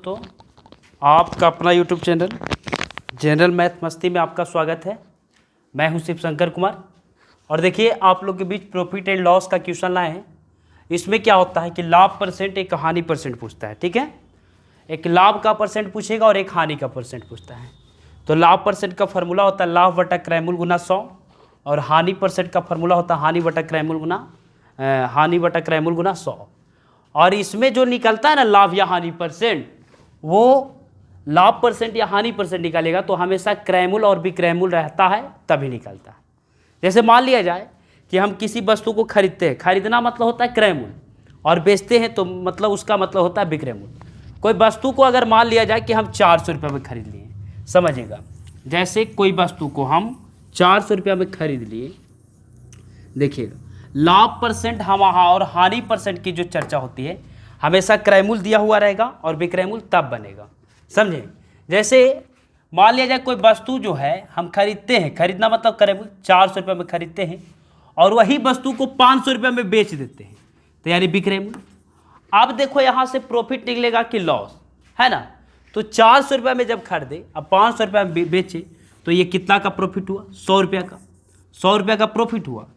दोस्तों, आपका अपना यूट्यूब चैनल जनरल मैथ मस्ती में आपका स्वागत है। मैं हूं शिव शंकर कुमार और देखिए आप लोग के बीच प्रॉफिट एंड लॉस का क्वेश्चन लाए हैं। इसमें क्या होता है कि लाभ परसेंट एक हानि परसेंट पूछता है, ठीक है। एक लाभ का परसेंट पूछेगा और एक हानि का परसेंट पूछता है। तो लाभ परसेंट का फॉर्मूला होता है लाभ बटा क्रयमूल गुना 100 और हानि परसेंट का फॉर्मूला होता है हानि बटा क्रयमूल गुना 100। और इसमें जो निकलता है ना लाभ या हानि परसेंट, वो लाभ परसेंट या हानि परसेंट निकालेगा तो हमेशा क्रयमूल और विक्रयमूल रहता है तभी निकलता है। जैसे मान लिया जाए कि हम किसी वस्तु को खरीदते हैं, खरीदना मतलब होता है क्रयमूल, और बेचते हैं तो मतलब उसका मतलब होता है विक्रयमूल। कोई वस्तु को अगर मान लिया जाए कि हम 400 रुपये में खरीद लिए, समझिएगा, जैसे कोई वस्तु को हम 400 रुपये में खरीद लिए, देखिएगा लाभ परसेंट हम और हानि परसेंट की जो चर्चा होती है हमेशा क्रयमूल दिया हुआ रहेगा और विक्रयमूल तब बनेगा, समझे। जैसे मान लिया जाए कोई वस्तु जो है हम खरीदते हैं, खरीदना मतलब क्रयमूल, 400 रुपये में खरीदते हैं और वही वस्तु को 500 रुपये में बेच देते हैं, तो यानी विक्रयमूल। अब देखो यहाँ से प्रॉफिट निकलेगा कि लॉस, है ना। तो 400 रुपये में जब खरीदे, अब 500 रुपये में बेचे, तो ये कितना का प्रॉफिट हुआ? 100 रुपये का, 100 रुपये का प्रॉफिट हुआ।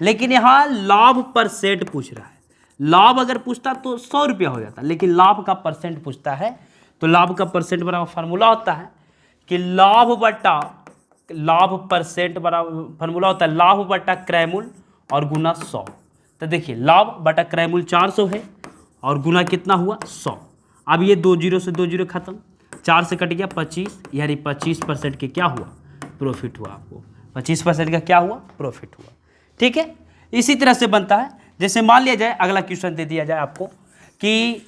लेकिन यहाँ लाभ परसेंट पूछ रहा है। लाभ अगर पूछता तो 100 रुपया हो जाता, लेकिन लाभ का परसेंट पूछता है। तो लाभ का परसेंट बराबर फार्मूला होता है कि लाभ परसेंट बराबर फार्मूला होता है लाभ बटा क्रयमूल और गुना 100। तो देखिए लाभ बटा क्रयमूल 400 है और गुना कितना हुआ? 100। अब ये 2 जीरो से 2 जीरो खत्म, 4 से कट गया 25, यानी 25% के क्या हुआ? प्रॉफिट हुआ। आपको 25% का क्या हुआ? प्रॉफिट हुआ, ठीक है। इसी तरह से बनता है। जैसे मान लिया जाए, अगला क्वेश्चन दे दिया जाए आपको कि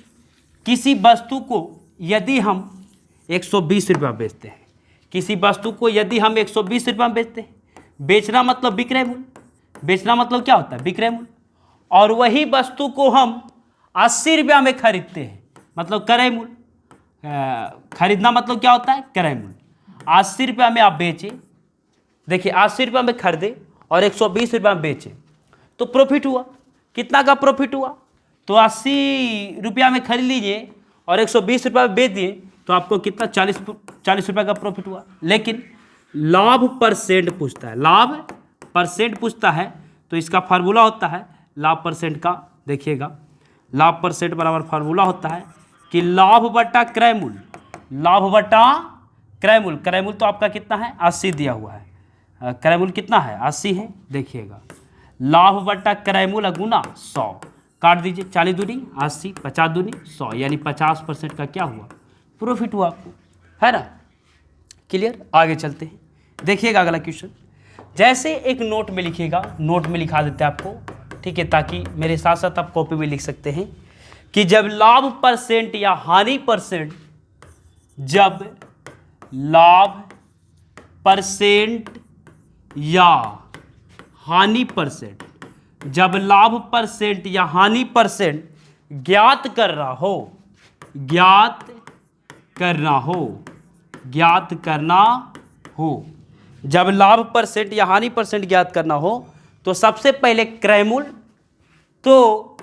किसी वस्तु को यदि हम 120 रुपये बेचते हैं, किसी वस्तु को यदि हम 120 रुपये में बेचते हैं, बेचना मतलब विक्रयमूल, बेचना मतलब क्या होता है? विक्रयमूल। और वही वस्तु को हम 80 रुपया में खरीदते हैं, मतलब क्रयमूल। खरीदना मतलब क्या होता है? क्रयमूल। 80 रुपया में आप बेचे, देखिए 80 रुपया में खरीदे और 120 रुपया में बेचे, तो प्रॉफिट हुआ। कितना का प्रॉफिट हुआ? तो 80 रुपया में खरीद लीजिए और 120 रुपया में बेच दिए, तो आपको कितना? 40 रुपया का प्रॉफिट हुआ। लेकिन लाभ परसेंट पूछता है, लाभ परसेंट पूछता है, तो इसका फार्मूला होता है लाभ परसेंट का, देखिएगा लाभ परसेंट बराबर फार्मूला होता है कि लाभ बटा क्रयमूल, लाभ बटा क्रयमूल। क्रयमूल तो आपका कितना है? 80 दिया हुआ है। क्रयमूल कितना है? 80 है। देखिएगा लाभ बटा क्रयमूल गुना 100, काट दीजिए, 40 दूनी 80, 50 दूनी 100, यानी 50% का क्या हुआ? प्रॉफिट हुआ आपको, है ना। क्लियर? आगे चलते हैं, देखिएगा अगला क्वेश्चन। जैसे एक नोट में लिखिएगा, नोट में लिखा देते हैं आपको, ठीक है, ताकि मेरे साथ साथ आप कॉपी में लिख सकते हैं कि जब लाभ परसेंट या हानि परसेंट, जब लाभ परसेंट या हानि परसेंट, जब लाभ परसेंट या हानि परसेंट ज्ञात करना हो, ज्ञात करना हो, ज्ञात करना हो, जब लाभ परसेंट या हानि परसेंट ज्ञात करना हो, तो सबसे पहले क्रयमूल, तो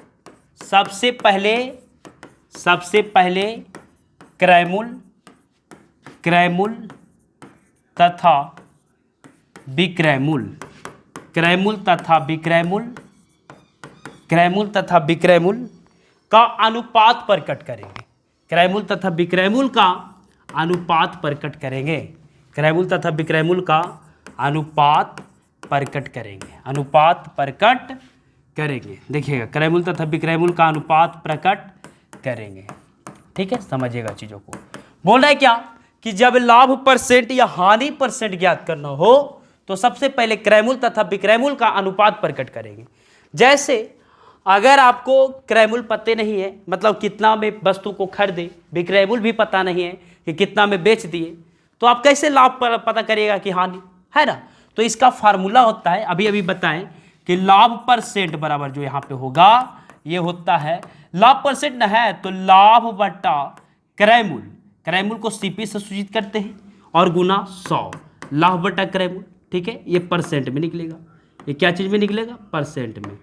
सबसे पहले क्रयमूल, क्रयमूल तथा विक्रयमूल, क्रयमूल तथा विक्रयमूल, क्रयमूल तथा विक्रयमूल का अनुपात प्रकट करेंगे। क्रयमूल तथा विक्रयमूल का अनुपात प्रकट करेंगे। क्रयमूल तथा विक्रयमूल का अनुपात प्रकट करेंगे, अनुपात प्रकट करेंगे। देखिएगा क्रयमूल तथा विक्रयमूल का अनुपात प्रकट करेंगे, ठीक है। समझिएगा चीज़ों को। बोल रहा है क्या कि जब लाभ परसेंट या हानि परसेंट ज्ञात करना हो तो सबसे पहले क्रयमूल तथा विक्रयमूल का अनुपात प्रकट करेंगे। जैसे अगर आपको क्रयमूल पते नहीं है, मतलब कितना में वस्तु को खरीदे, विक्रयमूल भी पता नहीं है कि कितना में बेच दिए, तो आप कैसे लाभ पता करिएगा कि हानि, है ना। तो इसका फार्मूला होता है, अभी बताएं कि लाभ परसेंट बराबर जो यहाँ पे होगा, ये होता है लाभ परसेंट न है तो लाभ बटा क्रयमूल, क्रयमूल को सीपी से सूचित करते हैं, और गुना 100, लाभ बटा क्रयमूल, ठीक है। ये परसेंट में निकलेगा, ये क्या चीज़ में निकलेगा? परसेंट में,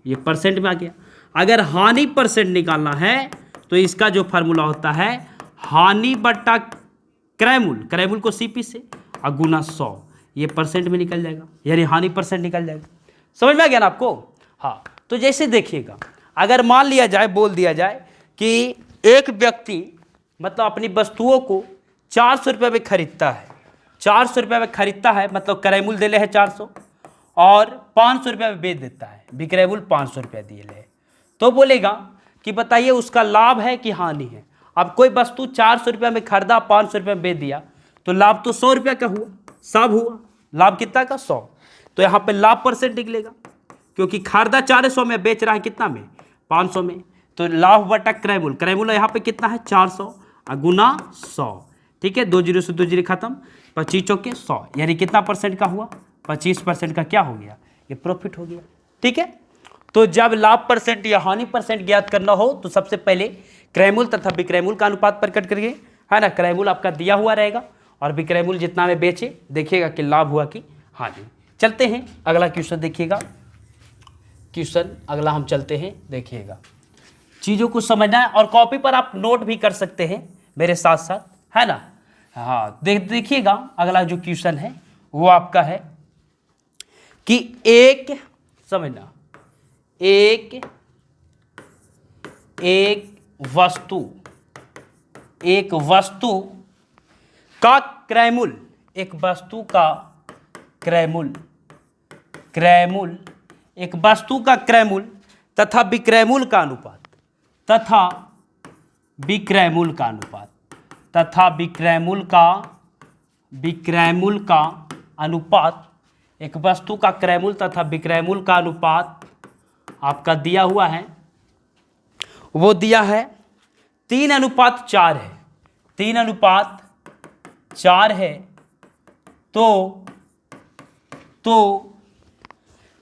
ये परसेंट में आ गया। अगर हानि परसेंट निकालना है तो इसका जो फार्मूला होता है हानि बट्टा क्रैमूल, क्रैमूल को सीपी से और गुना 100, ये परसेंट में निकल जाएगा, यानी हानि परसेंट निकल जाएगा। समझ में आ गया ना आपको? हाँ, तो जैसे देखिएगा, अगर मान लिया जाए, बोल दिया जाए कि एक व्यक्ति मतलब अपनी वस्तुओं को 400 रुपये में खरीदता है, 400 रुपये में खरीदता है, मतलब क्रैमूल दे ले है 400 और 500 रुपये में बेच देता है, विक्रयमूल 500 रुपये दिए ले, तो बोलेगा कि बताइए उसका लाभ है कि हानि है। अब कोई वस्तु 400 रुपये में खरीदा, 500 रुपये में बेच दिया, तो लाभ तो 100 रुपये का हुआ, सब हुआ, लाभ कितना का 100, तो यहाँ पे लाभ परसेंट निकलेगा, क्योंकि खरीदा 400 में, बेच रहा है कितना में, 500 में, तो लाभ बटा क्रैमूल, क्रैमूल यहाँ पे कितना है 400 और गुना 100, ठीक है, 2 जीरो से 2 जीरो खत्म, 25 चौके 100, यानी कितना परसेंट का हुआ, 25% का क्या हो गया, ये प्रॉफिट हो गया। ठीक है, तो जब लाभ परसेंट या हानि परसेंट ज्ञात करना हो तो सबसे पहले क्रैमूल तथा विक्रयमूल का अनुपात प्रकट करिए, है ना। क्रैमूल आपका दिया हुआ रहेगा और विक्रयमूल जितना में बेचे, देखिएगा कि लाभ हुआ कि हानि। चलते हैं अगला क्वेश्चन, देखिएगा क्वेश्चन अगला हम चलते हैं, देखिएगा चीज़ों को समझना है और कॉपी पर आप नोट भी कर सकते हैं मेरे साथ साथ, है ना। हाँ, देखिएगा अगला जो क्वेश्चन है वो आपका है कि एक, समझना, एक वस्तु का क्रैमूल, एक वस्तु का क्रैमूल, एक वस्तु का क्रैमूल तथा विक्रयमूल का अनुपात, तथा विक्रयमूल का अनुपात, एक वस्तु का क्रैमूल तथा विक्रयमूल का अनुपात आपका दिया हुआ है, वो दिया है 3:4 है, 3:4 है, तो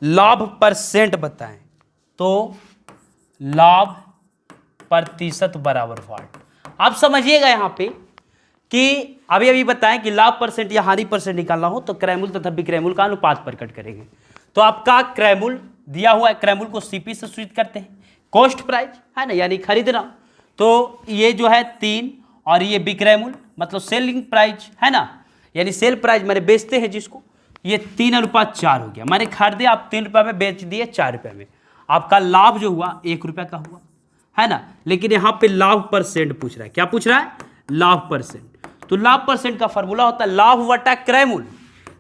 लाभ परसेंट बताएं, तो लाभ प्रतिशत बराबर वाट। आप समझिएगा यहाँ पे कि अभी बताएं कि लाभ परसेंट या हानि परसेंट निकालना हो तो क्रैमूल तथा विक्रयमूल का अनुपात प्रकट करेंगे। तो आपका क्रैमूल दिया हुआ है, क्रैमूल को सीपी से सूचित करते हैं, कॉस्ट प्राइस, है ना, यानी खरीदना, तो ये जो है 3 और ये विक्रयमूल मतलब सेलिंग प्राइस, है ना, यानी सेल प्राइस मैंने बेचते हैं जिसको, ये 3:4 हो गया। मैंने खरीदे, आप 3 रुपये में बेच दिए 4 रुपये में, आपका लाभ जो हुआ 1 रुपये का हुआ, है ना। लेकिन यहाँ पे लाभ परसेंट पूछ रहा है, क्या पूछ रहा है, लाभ परसेंट। तो लाभ परसेंट का फॉर्मूला होता है लाभ बटा क्रैमूल,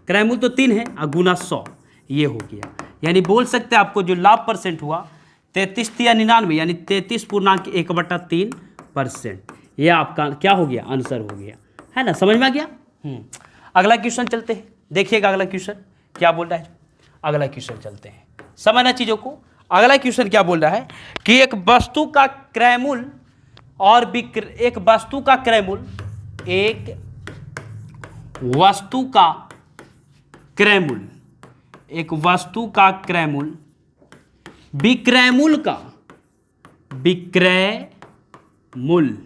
क्रैमूल तो 3 है और गुना 100, ये हो गया। यानी बोल सकते हैं आपको जो लाभ परसेंट हुआ 33.99, यानी 33.1/3%, ये आपका क्या हो गया, आंसर हो गया, है ना। समझ में आ गया। अगला क्वेश्चन चलते हैं, देखिएगा अगला क्वेश्चन क्या बोल रहा है। अगला क्वेश्चन चलते हैं, समझना चीज़ों को। अगला क्वेश्चन क्या बोल रहा है कि एक वस्तु का क्रैमूल और एक वस्तु का क्रैमूल, एक वस्तु का क्रैमूल, एक वस्तु का क्रैमूल विक्रयमूल का, विक्रयमूल,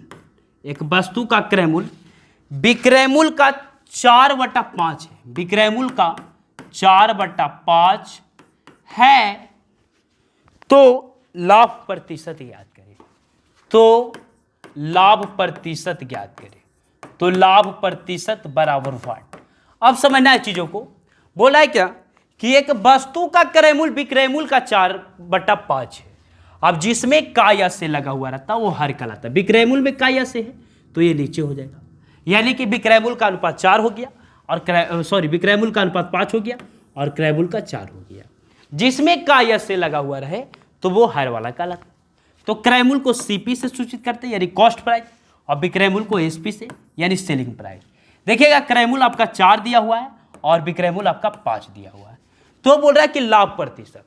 एक वस्तु का क्रैमूल विक्रयमूल का 4/5 है, विक्रयमूल का 4/5 है, तो लाभ प्रतिशत ज्ञात करें, तो लाभ प्रतिशत ज्ञात करें, तो लाभ प्रतिशत बराबर वाट। अब समझना है चीजों को। बोला है क्या कि एक वस्तु का क्रयमूल विक्रयमूल का 4/5 है। अब जिसमें का या से लगा हुआ रहता है वो हर कहलाता है। विक्रयमूल में का या से है तो ये नीचे हो जाएगा, यानी कि विक्रयमूल का अनुपात 4 हो गया और विक्रयमूल का अनुपात 5 हो गया और क्रयमूल का 4 हो गया। जिसमें का या से लगा हुआ रहे तो वो हर वाला कहलाता है। तो क्रयमूल को सीपी से सूचित करते हैं यानी कॉस्ट प्राइस, और विक्रयमूल को एसपी से यानी सेलिंग प्राइस। देखिएगा क्रयमूल आपका 4 दिया हुआ है और विक्रयमूल आपका 5 दिया हुआ है। तो बोल रहा है कि लाभ प्रतिशत,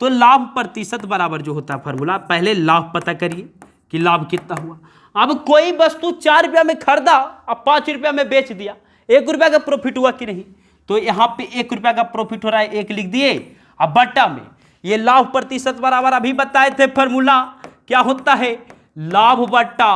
तो लाभ प्रतिशत बराबर जो होता है फॉर्मूला, पहले लाभ पता करिए कि लाभ कितना हुआ। अब कोई वस्तु 4 रुपया में खरीदा और 5 रुपया में बेच दिया, 1 रुपया का प्रॉफिट हुआ कि नहीं, तो यहाँ पे 1 रुपया का प्रॉफिट हो रहा है, 1 लिख दिए। अब बट्टा में ये लाभ प्रतिशत बराबर अभी बताए थे फॉर्मूला क्या होता है, लाभ बट्टा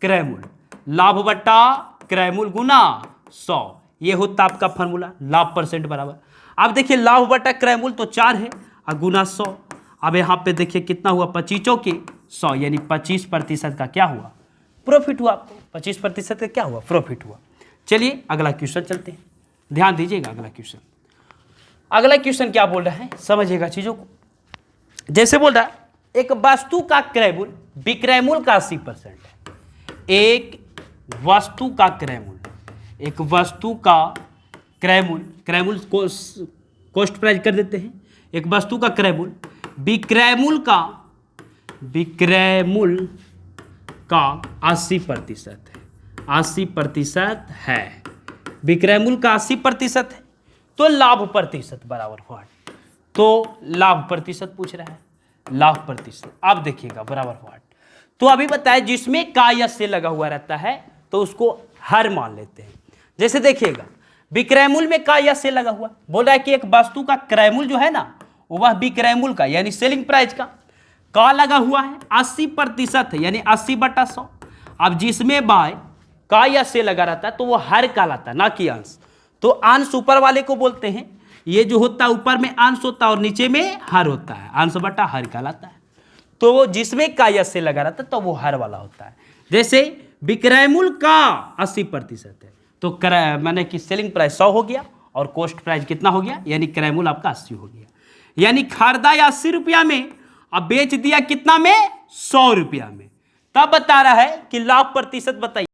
क्रयमूल, लाभ बट्टा क्रयमूल गुना 100, ये होता आपका फॉर्मूला लाभ परसेंट बराबर। अब देखिए लाभ बट्टा क्रयमूल तो 4 है और गुना 100। अब यहाँ पे देखिए कितना हुआ, 25 के 100 यानी 25% का क्या हुआ, प्रॉफिट हुआ। आपको 25% का क्या हुआ, प्रॉफिट हुआ। चलिए अगला क्वेश्चन चलते हैं, ध्यान दीजिएगा। अगला क्वेश्चन क्या बोल रहा है, समझिएगा चीजों को। जैसे बोल रहा है एक वस्तु का क्रय मूल्य विक्रय का 80% है। एक वस्तु का क्रय मूल्य, क्रय मूल्य कॉस्ट प्राइस कर देते हैं। एक वस्तु का क्रय मूल्य विक्रय मूल्य का 80% है। 80% है, विक्रय मूल्य का 80% है, तो लाभ प्रतिशत बराबर हुआ। तो लाभ प्रतिशत पूछ रहा है, लाभ प्रतिशत। अब देखिएगा बराबर हुआ। तो अभी बताए जिसमें का या से लगा हुआ रहता है तो उसको हर मान लेते हैं। जैसे देखिएगा विक्रय मूल्य में का या से लगा हुआ, बोल रहा है कि एक वस्तु का क्रय मूल्य जो है ना वह विक्रय मूल्य का यानी सेलिंग प्राइस का लगा हुआ है 80% है, यानी 80/100। अब जिसमें बाय का या से लगा रहता है तो वो हर कहलाता है, ना कि अंश। तो अंश ऊपर वाले को बोलते हैं, ये जो होता है ऊपर में अंश होता है और नीचे में हर होता है, अंश बटा हर कहलाता है। तो वो जिसमें का या से लगा रहता है तो वो हर वाला होता है। जैसे विक्रय मूल्य का 80% है तो मैंने कि सेलिंग प्राइस 100 हो गया और कॉस्ट प्राइस कितना हो गया, यानी क्रय मूल्य आपका 80 हो गया। यानी खरीदा 80 रुपया में, अब बेच दिया कितना में, 100 रुपया में। तब बता रहा है कि लाभ प्रतिशत बताइए।